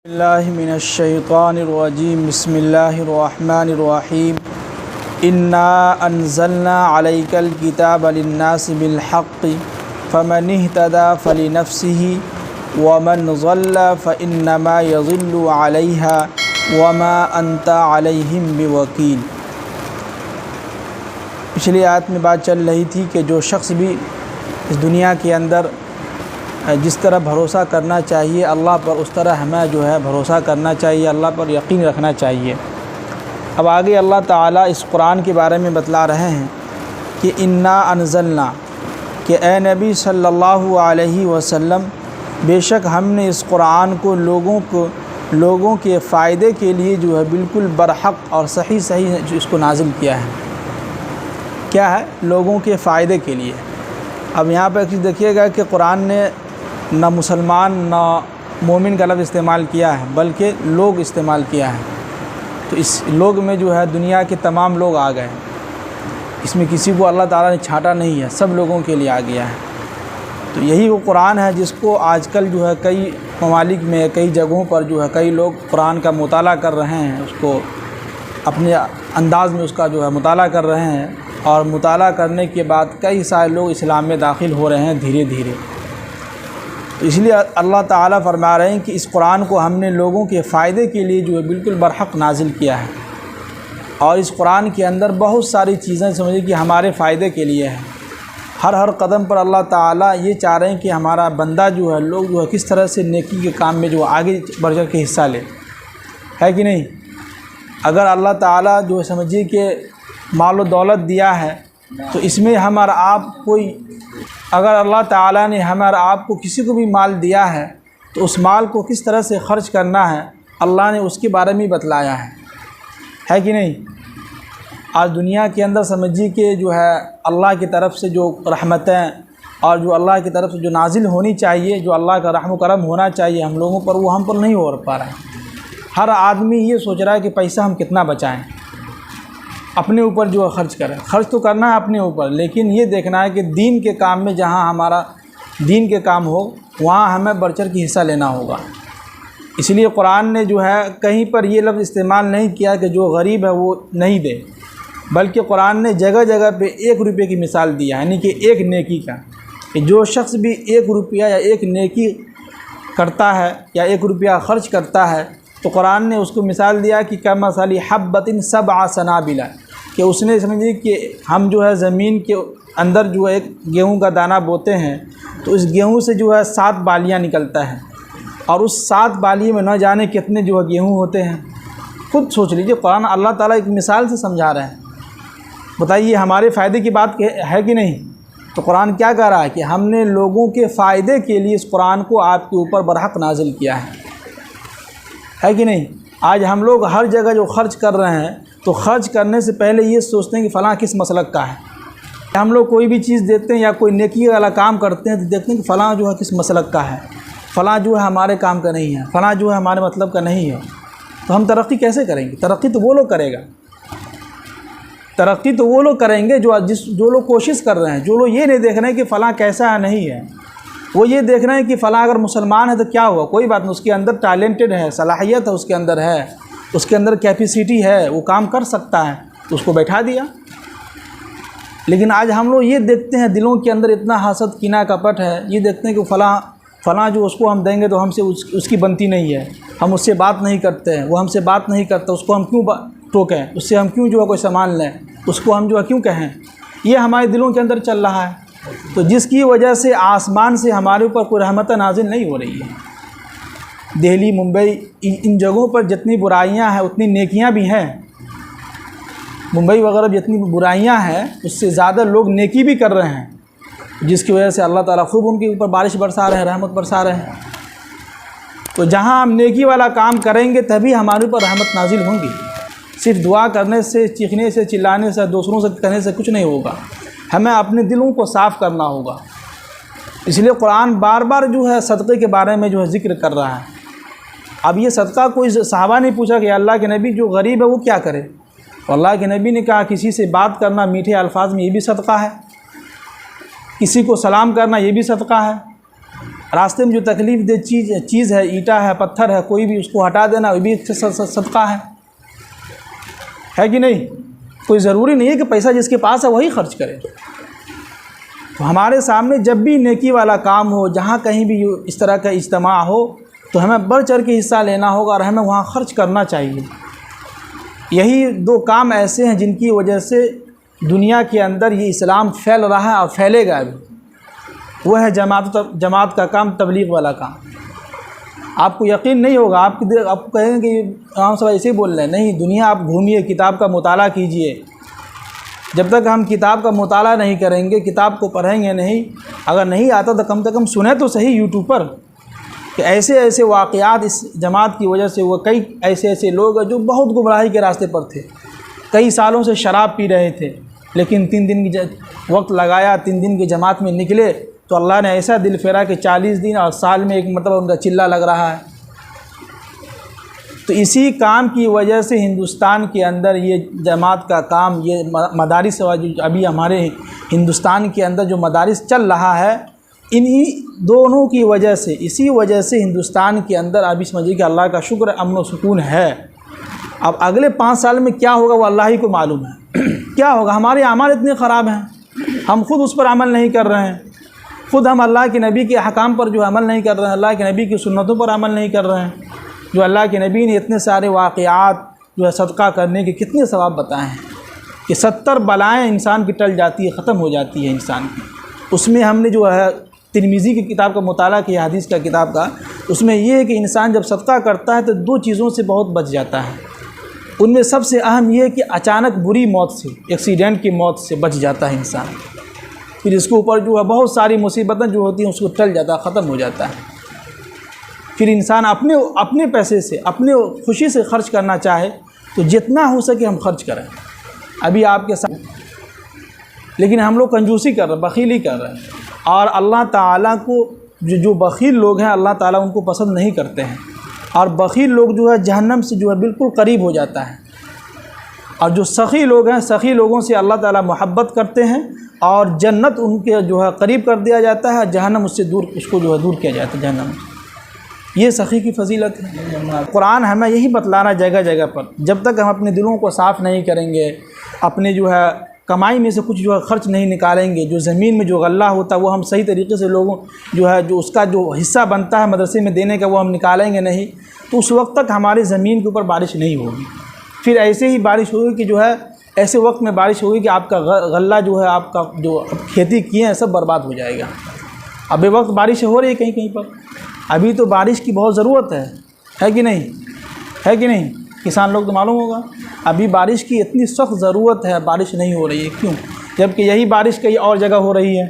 اللہ من الشیطان الرجیم بسم اللہ الرحمن الرحیم انا انزلنا علیک الکتاب للناس بالحق فمن اہتدی فلنفسه ومن ضل فانما یضل علیہا وما انت علیہم بوکیل۔ پچھلی آیت میں بات چل رہی تھی کہ جو شخص بھی اس دنیا کے اندر جس طرح بھروسہ کرنا چاہیے اللہ پر، اس طرح ہمیں بھروسہ کرنا چاہیے، اللہ پر یقین رکھنا چاہیے۔ اب آگے اللہ تعالیٰ اس قرآن کے بارے میں بتلا رہے ہیں کہ انا انزلنا، کہ اے نبی صلی اللہ علیہ وسلم بے شک ہم نے اس قرآن کو لوگوں کے فائدے کے لیے بالکل برحق اور صحیح اس کو نازل کیا ہے۔ کیا ہے؟ لوگوں کے فائدے کے لیے۔ اب یہاں پہ دیکھیے گا کہ قرآن نے نہ مسلمان نہ مومن کا لفظ استعمال کیا ہے، بلکہ لوگ استعمال کیا ہے۔ تو اس لوگ میں دنیا کے تمام لوگ آ گئے، اس میں کسی کو اللہ تعالیٰ نے چھانٹا نہیں ہے، سب لوگوں کے لیے آ گیا ہے۔ تو یہی وہ قرآن ہے جس کو آج کل کئی ممالک میں کئی جگہوں پر کئی لوگ قرآن کا مطالعہ کر رہے ہیں، اس کو اپنے انداز میں اس کا مطالعہ کر رہے ہیں، اور مطالعہ کرنے کے بعد کئی سارے لوگ اسلام میں داخل ہو رہے ہیں دھیرے دھیرے۔ تو اس لیے اللہ تعالیٰ فرما رہے ہیں کہ اس قرآن کو ہم نے لوگوں کے فائدے کے لیے بالکل برحق نازل کیا ہے، اور اس قرآن کے اندر بہت ساری چیزیں سمجھیں کہ ہمارے فائدے کے لیے ہے۔ ہر قدم پر اللہ تعالیٰ یہ چاہ رہے ہیں کہ ہمارا بندہ لوگ کس طرح سے نیکی کے کام میں آگے بڑھ کر کے حصہ لے، ہے کہ نہیں؟ اگر اللہ تعالیٰ سمجھیے کہ مال و دولت دیا ہے تو اس میں ہم اور آپ اگر اللہ تعالیٰ نے ہم اور آپ کو کسی کو بھی مال دیا ہے تو اس مال کو کس طرح سے خرچ کرنا ہے اللہ نے اس کے بارے میں بتلایا ہے کہ نہیں؟ آج دنیا کے اندر سمجھیے کہ اللہ کی طرف سے رحمتیں اور اللہ کی طرف سے نازل ہونی چاہیے، جو اللہ کا رحم و کرم ہونا چاہیے ہم لوگوں پر، وہ ہم پر نہیں ہو پا رہا ہے۔ ہر آدمی یہ سوچ رہا ہے کہ پیسہ ہم کتنا بچائیں، اپنے اوپر خرچ کریں۔ خرچ تو کرنا ہے اپنے اوپر، لیکن یہ دیکھنا ہے کہ دین کے کام میں جہاں ہمارا دین کے کام ہو وہاں ہمیں بڑھ چڑھ کے حصہ لینا ہوگا۔ اس لیے قرآن نے کہیں پر یہ لفظ استعمال نہیں کیا کہ جو غریب ہے وہ نہیں دے، بلکہ قرآن نے جگہ جگہ پہ 1 روپے کی مثال دیا، یعنی کہ ایک نیکی کا، کہ جو شخص بھی 1 روپیہ یا ایک نیکی کرتا ہے یا 1 روپیہ خرچ کرتا ہے تو قرآن نے اس کو مثال دیا کہ کمثل حبۃ سبع سنابل، کہ اس نے سمجھیے کہ ہم زمین کے اندر ایک گیہوں کا دانہ بوتے ہیں تو اس گیہوں سے 7 بالیاں نکلتا ہے، اور اس 7 بالی میں نہ جانے کتنے گیہوں ہوتے ہیں۔ خود سوچ لیجیے، قرآن اللہ تعالیٰ ایک مثال سے سمجھا رہے ہیں۔ بتائیے ہمارے فائدے کی بات ہے کہ نہیں؟ تو قرآن کیا کہہ رہا ہے کہ ہم نے لوگوں کے فائدے کے لیے اس قرآن کو آپ کے اوپر برحق نازل کیا ہے کہ نہیں؟ آج ہم لوگ ہر جگہ خرچ کر رہے ہیں تو خرچ کرنے سے پہلے یہ سوچتے ہیں کہ فلاں کس مسلک کا ہے۔ ہم لوگ کوئی بھی چیز دیتے ہیں یا کوئی نیکی والا کام کرتے ہیں تو دیکھتے ہیں کہ فلاں کس مسلک کا ہے، فلاں ہمارے کام کا نہیں ہے، فلاں ہمارے مطلب کا نہیں ہے۔ تو ہم ترقی کیسے کریں گے؟ ترقی تو وہ لوگ کرے گا، ترقی تو وہ لوگ کریں گے جو لوگ کوشش کر رہے ہیں، جو لوگ یہ نہیں دیکھ رہے ہیں کہ فلاں کیسا ہے نہیں ہے، وہ یہ دیکھ رہے ہیں کہ فلاں اگر مسلمان ہے تو کیا ہوا، کوئی بات نہیں، اس کے اندر ٹیلنٹڈ ہے، صلاحیت ہے، اس کے اندر کیپیسٹی ہے، وہ کام کر سکتا ہے، تو اس کو بیٹھا دیا۔ لیکن آج ہم لوگ یہ دیکھتے ہیں دلوں کے اندر اتنا حسد کینہ کپٹ ہے، یہ دیکھتے ہیں کہ فلاں اس کو ہم دیں گے تو ہم سے اس کی بنتی نہیں ہے، ہم اس سے بات نہیں کرتے ہیں، وہ ہم سے بات نہیں کرتا، اس کو ہم کیوں ٹوکیں، اس سے ہم کیوں کوئی سامان لیں، اس کو ہم کیوں کہیں، یہ ہمارے دلوں کے اندر چل رہا ہے۔ تو جس کی وجہ سے آسمان سے ہمارے اوپر کوئی رحمت نازل نہیں ہو رہی ہے۔ دہلی، ممبئی، ان جگہوں پر جتنی برائیاں ہیں اتنی نیکیاں بھی ہیں۔ ممبئی وغیرہ جتنی برائیاں ہیں اس سے زیادہ لوگ نیکی بھی کر رہے ہیں، جس کی وجہ سے اللہ تعالیٰ خوب ان کے اوپر بارش برسا رہے ہیں، رحمت برسا رہے ہیں۔ تو جہاں ہم نیکی والا کام کریں گے تبھی ہمارے اوپر رحمت نازل ہوں گی۔ صرف دعا کرنے سے، چیخنے سے، چلانے سے، دوسروں سے کہنے سے کچھ نہیں ہوگا، ہمیں اپنے دلوں کو صاف کرنا ہوگا۔ اس لیے قرآن بار بار صدقے کے بارے میں ذکر کر رہا ہے۔ اب یہ صدقہ کوئی صحابہ نے پوچھا کہ اللہ کے نبی جو غریب ہے وہ کیا کرے؟ تو اللہ کے نبی نے کہا کسی سے بات کرنا میٹھے الفاظ میں یہ بھی صدقہ ہے، کسی کو سلام کرنا یہ بھی صدقہ ہے، راستے میں جو تکلیف دہ چیز ہے، اینٹا ہے، پتھر ہے، کوئی بھی اس کو ہٹا دینا، وہ بھی صدقہ ہے کہ نہیں؟ کوئی ضروری نہیں ہے کہ پیسہ جس کے پاس ہے وہی خرچ کرے۔ تو ہمارے سامنے جب بھی نیکی والا کام ہو، جہاں کہیں بھی اس طرح کا اجتماع ہو، تو ہمیں بڑھ چڑھ کے حصہ لینا ہوگا اور ہمیں وہاں خرچ کرنا چاہیے۔ یہی دو کام ایسے ہیں جن کی وجہ سے دنیا کے اندر یہ اسلام پھیل رہا ہے اور پھیلے گا بھی۔ وہ ہے جماعت کا کام، تبلیغ والا کام۔ آپ کو یقین نہیں ہوگا، آپ کو کہیں گے کہ امام صاحب ایسے ہی بول رہے ہیں، نہیں، دنیا آپ گھومیے، کتاب کا مطالعہ کیجئے۔ جب تک ہم کتاب کا مطالعہ نہیں کریں گے، کتاب کو پڑھیں گے نہیں، اگر نہیں آتا تو کم سے کم سنیں تو صحیح یوٹیوب پر کہ ایسے ایسے واقعات اس جماعت کی وجہ سے وہ کئی ایسے لوگ ہیں جو بہت گمراہی کے راستے پر تھے، کئی سالوں سے شراب پی رہے تھے، لیکن 3 دن کی وقت لگایا، 3 دن کی جماعت میں نکلے تو اللہ نے ایسا دل پھیرا کہ 40 دن اور سال میں ایک مرتبہ ان کا چلہ لگ رہا ہے۔ تو اسی کام کی وجہ سے ہندوستان کے اندر یہ جماعت کا کام، یہ مدارس ابھی ہمارے ہندوستان کے اندر جو مدارس چل رہا ہے، انہی دونوں کی وجہ سے، اسی وجہ سے ہندوستان کے اندر ابھی سمجھیے کہ اللہ کا شکر امن و سکون ہے۔ اب اگلے 5 سال میں کیا ہوگا وہ اللہ ہی کو معلوم ہے۔ کیا ہوگا؟ ہمارے اعمال اتنے خراب ہیں، ہم خود اس پر عمل نہیں کر رہے ہیں، خود ہم اللہ کے نبی کے احکام پر جو عمل نہیں کر رہے ہیں، اللہ کے نبی کی سنتوں پر عمل نہیں کر رہے ہیں، جو اللہ کے نبی نے اتنے سارے واقعات جو ہے صدقہ کرنے کے کتنے ثواب بتائے ہیں کہ 70 بلائیں انسان کی ٹل جاتی ہے، ختم ہو جاتی ہے انسان کی۔ اس میں ہم نے جو ہے ترمذی کی کتاب کا مطالعہ کیا، حدیث کا کتاب کا، اس میں یہ ہے کہ انسان جب صدقہ کرتا ہے تو 2 چیزوں سے بہت بچ جاتا ہے۔ ان میں سب سے اہم یہ ہے کہ اچانک بری موت سے، ایکسیڈنٹ کی موت سے بچ جاتا ہے انسان۔ پھر اس کے اوپر جو ہے بہت ساری مصیبتیں جو ہوتی ہیں اس کو ٹل جاتا ہے، ختم ہو جاتا ہے۔ پھر انسان اپنے پیسے سے، اپنے خوشی سے خرچ کرنا چاہے تو جتنا ہو سکے ہم خرچ کریں۔ ابھی آپ کے ساتھ، لیکن ہم لوگ کنجوسی کر رہے ہیں، بخیلی کر رہے ہیں، اور اللہ تعالیٰ کو جو بخیل لوگ ہیں اللہ تعالیٰ ان کو پسند نہیں کرتے ہیں، اور بخیل لوگ جو ہے جہنم سے جو ہے بالکل قریب ہو جاتا ہے، اور جو سخی لوگ ہیں، سخی لوگوں سے اللہ تعالیٰ محبت کرتے ہیں اور جنت ان کے جو ہے قریب کر دیا جاتا ہے، جہنم اس سے دور، اس کو جو ہے دور کیا جاتا ہے جہنم۔ یہ سخی کی فضیلت ہے۔ قرآن ہمیں یہی بتلانا جگہ جگہ پر، جب تک ہم اپنے دلوں کو صاف نہیں کریں گے، اپنے جو ہے کمائی میں سے کچھ جو ہے خرچ نہیں نکالیں گے، جو زمین میں جو غلہ ہوتا ہے وہ ہم صحیح طریقے سے لوگوں جو ہے جو اس کا جو حصہ بنتا ہے مدرسے میں دینے کا وہ ہم نکالیں گے نہیں، تو اس وقت تک ہماری زمین کے اوپر بارش نہیں ہوگی۔ پھر ایسے ہی بارش ہوگی کہ جو ہے ایسے وقت میں بارش ہوگی کہ آپ کا غلہ جو ہے، آپ کا جو کھیتی کیے ہیں سب برباد ہو جائے گا۔ اب بے وقت بارش ہو رہی ہے کہیں کہیں پر، ابھی تو بارش کی بہت ضرورت ہے کہ نہیں؟ ہے کہ نہیں؟ کسان لوگ تو معلوم ہوگا، ابھی بارش کی اتنی سخت ضرورت ہے، بارش نہیں ہو رہی ہے، کیوں؟ جبکہ یہی بارش کئی اور جگہ ہو رہی ہے۔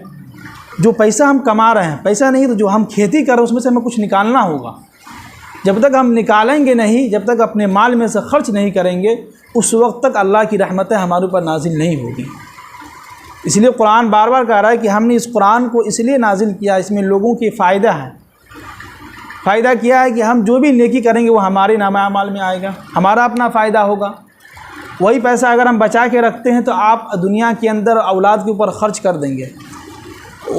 جو پیسہ ہم کما رہے ہیں، پیسہ نہیں تو جو ہم کھیتی کر رہے ہیں اس میں سے ہمیں کچھ نکالنا ہوگا۔ جب تک ہم نکالیں گے نہیں، جب تک اپنے مال میں سے خرچ نہیں کریں گے، اس وقت تک اللہ کی رحمتیں ہمارے اوپر نازل نہیں ہوگی۔ اس لیے قرآن بار بار کہہ رہا ہے کہ ہم نے اس قرآن کو اس لیے نازل کیا، اس میں لوگوں کی فائدہ ہے۔ فائدہ کیا ہے کہ ہم جو بھی نیکی کریں گے وہ ہمارے نامہ اعمال میں آئے گا، ہمارا اپنا فائدہ ہوگا۔ وہی پیسہ اگر ہم بچا کے رکھتے ہیں تو آپ دنیا کے اندر اولاد کے اوپر خرچ کر دیں گے،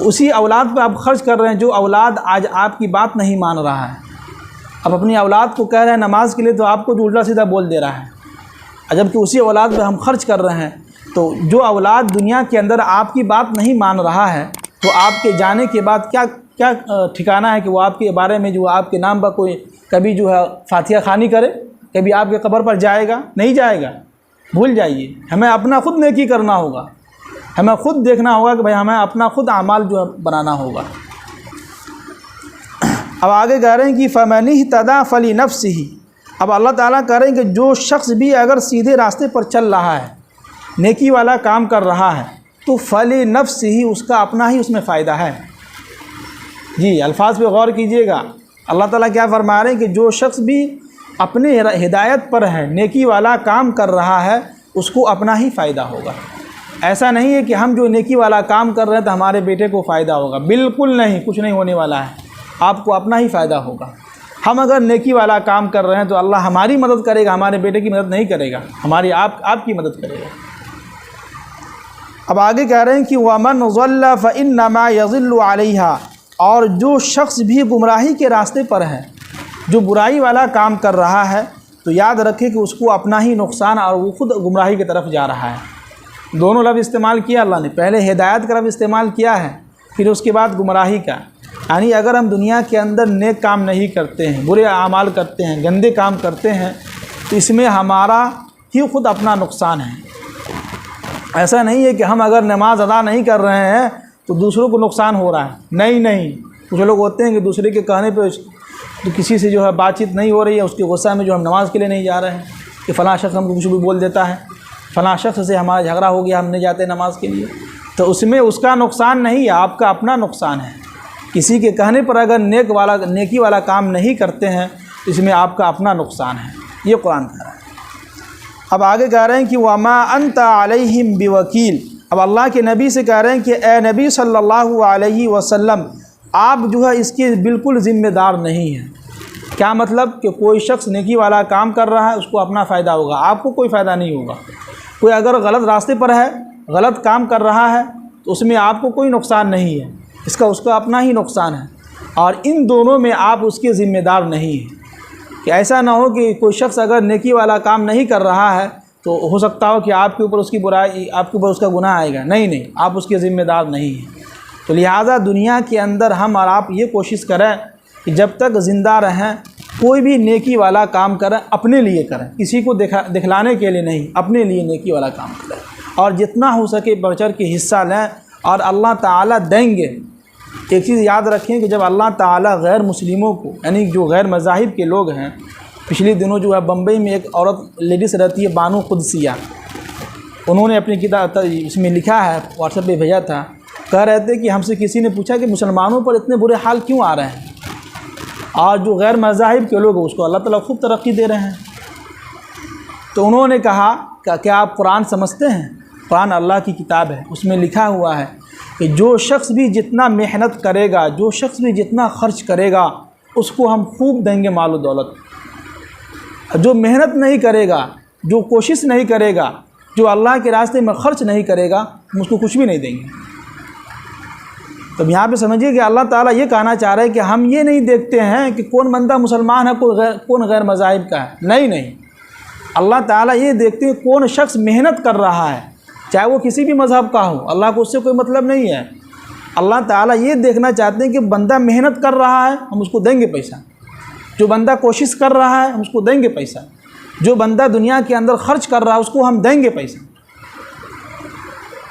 اسی اولاد پہ آپ خرچ کر رہے ہیں جو اولاد آج آپ کی بات نہیں مان رہا ہے۔ اب اپنی اولاد کو کہہ رہے ہیں نماز کے لیے تو آپ کو جو الٹا سیدھا بول دے رہا ہے، جبکہ اسی اولاد پہ ہم خرچ کر رہے ہیں۔ تو جو اولاد دنیا کے اندر آپ کی بات نہیں مان رہا ہے تو آپ کے جانے کے بعد کیا ٹھکانہ ہے کہ وہ آپ کے بارے میں جو آپ کے نام پر کوئی کبھی جو ہے فاتحہ خوانی کرے، کبھی آپ کے قبر پر جائے گا؟ نہیں جائے گا، بھول جائیے۔ ہمیں اپنا خود نیکی کرنا ہوگا، ہمیں خود دیکھنا ہوگا کہ بھائی ہمیں اپنا خود اعمال جو ہے بنانا ہوگا۔ اب آگے کہہ رہے ہیں کہ فَمَنِ اهْتَدَىٰ فَلِنَفْسِهِ۔ اب اللہ تعالیٰ کہہ رہے ہیں کہ جو شخص بھی اگر سیدھے راستے پر چل رہا ہے، نیکی والا کام کر رہا ہے، تو فَلِنَفْسِهِ، اس کا اپنا ہی اس میں فائدہ ہے۔ جی الفاظ پہ غور کیجئے گا، اللہ تعالیٰ کیا فرما رہے ہیں کہ جو شخص بھی اپنے ہدایت پر ہے، نیکی والا کام کر رہا ہے، اس کو اپنا ہی فائدہ ہوگا۔ ایسا نہیں ہے کہ ہم جو نیکی والا کام کر رہے ہیں تو ہمارے بیٹے کو فائدہ ہوگا، بالکل نہیں، کچھ نہیں ہونے والا ہے، آپ کو اپنا ہی فائدہ ہوگا۔ ہم اگر نیکی والا کام کر رہے ہیں تو اللہ ہماری مدد کرے گا، ہمارے بیٹے کی مدد نہیں کرے گا، ہماری آپ کی مدد کرے گا۔ اب آگے کہہ رہے ہیں کہ وَمَنْ ضَلَّ فَإِنَّمَا يَضِلُّ عَلَيْهَا۔ اور جو شخص بھی گمراہی کے راستے پر ہے، جو برائی والا کام کر رہا ہے، تو یاد رکھے کہ اس کو اپنا ہی نقصان اور وہ خود گمراہی کی طرف جا رہا ہے۔ دونوں لفظ استعمال کیا اللہ نے، پہلے ہدایت کا لفظ استعمال کیا ہے، پھر اس کے بعد گمراہی کا۔ یعنی اگر ہم دنیا کے اندر نیک کام نہیں کرتے ہیں، برے اعمال کرتے ہیں، گندے کام کرتے ہیں، تو اس میں ہمارا ہی خود اپنا نقصان ہے۔ ایسا نہیں ہے کہ ہم اگر نماز ادا نہیں کر رہے ہیں تو دوسروں کو نقصان ہو رہا ہے، نہیں، کچھ لوگ ہوتے ہیں کہ دوسرے کے کہنے پہ تو کسی سے جو ہے بات چیت نہیں ہو رہی ہے، اس کے غصہ میں جو ہم نماز کے لیے نہیں جا رہے ہیں، کہ فلاں شخص ہم کو کچھ بھی بول دیتا ہے، فلاں شخص سے ہمارا جھگڑا ہو گیا، ہم نہیں جاتے نماز کے لیے، تو اس میں اس کا نقصان نہیں ہے، آپ کا اپنا نقصان ہے۔ کسی کے کہنے پر اگر نیکی والا کام نہیں کرتے ہیں تو اس میں آپ کا اپنا نقصان ہے، یہ قرآن کہہ رہا ہے۔ اب آگے کہہ رہے ہیں کہ وَمَا أَنْتَ عَلَيْهِمْ بِوَكِيلٍ، اب اللہ کے نبی سے کہہ رہے ہیں کہ اے نبی صلی اللہ علیہ وسلم، آپ جو ہے اس کے بالکل ذمہ دار نہیں ہیں۔ کیا مطلب؟ کہ کوئی شخص نیکی والا کام کر رہا ہے، اس کو اپنا فائدہ ہوگا، آپ کو کوئی فائدہ نہیں ہوگا۔ کوئی اگر غلط راستے پر ہے، غلط کام کر رہا ہے، تو اس میں آپ کو کوئی نقصان نہیں ہے، اس کا اپنا ہی نقصان ہے، اور ان دونوں میں آپ اس کے ذمہ دار نہیں ہیں۔ کہ ایسا نہ ہو کہ کوئی شخص اگر نیکی والا کام نہیں کر رہا ہے تو ہو سکتا ہو کہ آپ کے اوپر اس کی برائی، آپ کے اوپر اس کا گناہ آئے گا، نہیں، آپ اس کے ذمہ دار نہیں ہیں۔ تو لہٰذا دنیا کے اندر ہم اور آپ یہ کوشش کریں کہ جب تک زندہ رہیں کوئی بھی نیکی والا کام کریں، اپنے لیے کریں، کسی کو دکھلانے کے لیے نہیں، اپنے لیے نیکی والا کام کریں، اور جتنا ہو سکے بڑھ چڑھ کے حصہ لیں، اور اللہ تعالیٰ دیں گے۔ ایک چیز یاد رکھیں کہ جب اللہ تعالیٰ غیر مسلموں کو، یعنی جو غیر مذاہب کے لوگ ہیں، پچھلے دنوں جو ہے بمبئی میں ایک عورت لیڈیز رہتی ہے بانو قدسیہ، انہوں نے اپنی کتاب اس میں لکھا ہے، واٹس ایپ پہ بھیجا تھا، کہہ رہے تھے کہ ہم سے کسی نے پوچھا کہ مسلمانوں پر اتنے برے حال کیوں آ رہے ہیں، اور جو غیر مذاہب کے لوگ ہیں اس کو اللہ تعالیٰ خوب ترقی دے رہے ہیں۔ تو انہوں نے کہا کہ کیا آپ قرآن سمجھتے ہیں؟ قرآن اللہ کی کتاب ہے، اس میں لکھا ہوا ہے کہ جو شخص بھی جتنا محنت کرے گا، جو شخص بھی جتنا خرچ کرے گا، اس کو ہم خوب دیں گے مال و دولت۔ جو محنت نہیں کرے گا، جو کوشش نہیں کرے گا، جو اللہ کے راستے میں خرچ نہیں کرے گا، ہم اس کو کچھ بھی نہیں دیں گے۔ تو یہاں پہ سمجھیے کہ اللہ تعالیٰ یہ کہنا چاہ رہے ہیں کہ ہم یہ نہیں دیکھتے ہیں کہ کون بندہ مسلمان ہے، کون غیر مذاہب کا ہے، نہیں، اللہ تعالیٰ یہ دیکھتے ہیں کون شخص محنت کر رہا ہے، چاہے وہ کسی بھی مذہب کا ہو، اللہ کو اس سے کوئی مطلب نہیں ہے۔ اللہ تعالیٰ یہ دیکھنا چاہتے ہیں کہ بندہ محنت کر رہا ہے، ہم اس کو دیں گے پیسہ، جو بندہ کوشش کر رہا ہے ہم اس کو دیں گے پیسہ، جو بندہ دنیا کے اندر خرچ کر رہا ہے اس کو ہم دیں گے پیسہ۔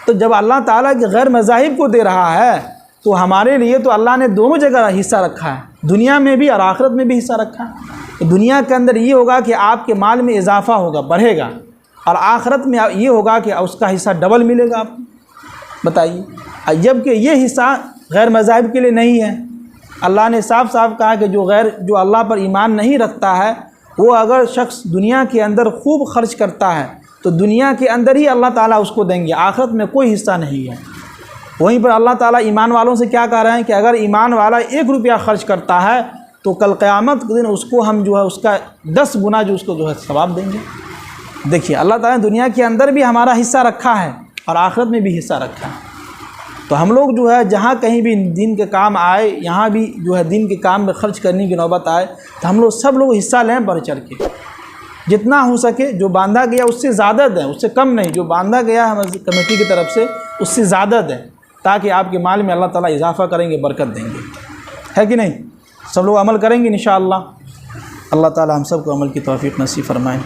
تو جب اللہ تعالیٰ کے غیر مذاہب کو دے رہا ہے تو ہمارے لیے تو اللہ نے دونوں جگہ حصہ رکھا ہے، دنیا میں بھی اور آخرت میں بھی حصہ رکھا ہے۔ تو دنیا کے اندر یہ ہوگا کہ آپ کے مال میں اضافہ ہوگا، بڑھے گا، اور آخرت میں یہ ہوگا کہ اس کا حصہ ڈبل ملے گا آپ کو۔ بتائیے، جبکہ یہ حصہ غیر مذاہب کے لیے نہیں ہے۔ اللہ نے صاف کہا کہ جو اللہ پر ایمان نہیں رکھتا ہے، وہ اگر شخص دنیا کے اندر خوب خرچ کرتا ہے تو دنیا کے اندر ہی اللہ تعالیٰ اس کو دیں گے، آخرت میں کوئی حصہ نہیں ہے۔ وہیں پر اللہ تعالیٰ ایمان والوں سے کیا کہہ رہے ہیں کہ اگر ایمان والا 1 روپیہ خرچ کرتا ہے تو کل قیامت کے دن اس کو ہم جو ہے اس کا 10 گنا جو اس کو جو ہے ثواب دیں گے۔ دیکھیے، اللہ تعالیٰ نے دنیا کے اندر بھی ہمارا حصہ رکھا ہے اور آخرت میں بھی حصہ رکھا ہے۔ تو ہم لوگ جو ہے جہاں کہیں بھی دین کے کام آئے، یہاں بھی جو ہے دین کے کام میں خرچ کرنے کی نوبت آئے تو ہم لوگ سب لوگ حصہ لیں بڑھ چڑھ کے، جتنا ہو سکے۔ جو باندھا گیا اس سے زیادہ دیں، اس سے کم نہیں، جو باندھا گیا ہماری کمیٹی کی طرف سے اس سے زیادہ دیں، تاکہ آپ کے مال میں اللہ تعالیٰ اضافہ کریں گے، برکت دیں گے، ہے کہ نہیں؟ سب لوگ عمل کریں گے انشاءاللہ۔ اللہ تعالیٰ ہم سب کو عمل کی توفیق نصیب فرمائیں۔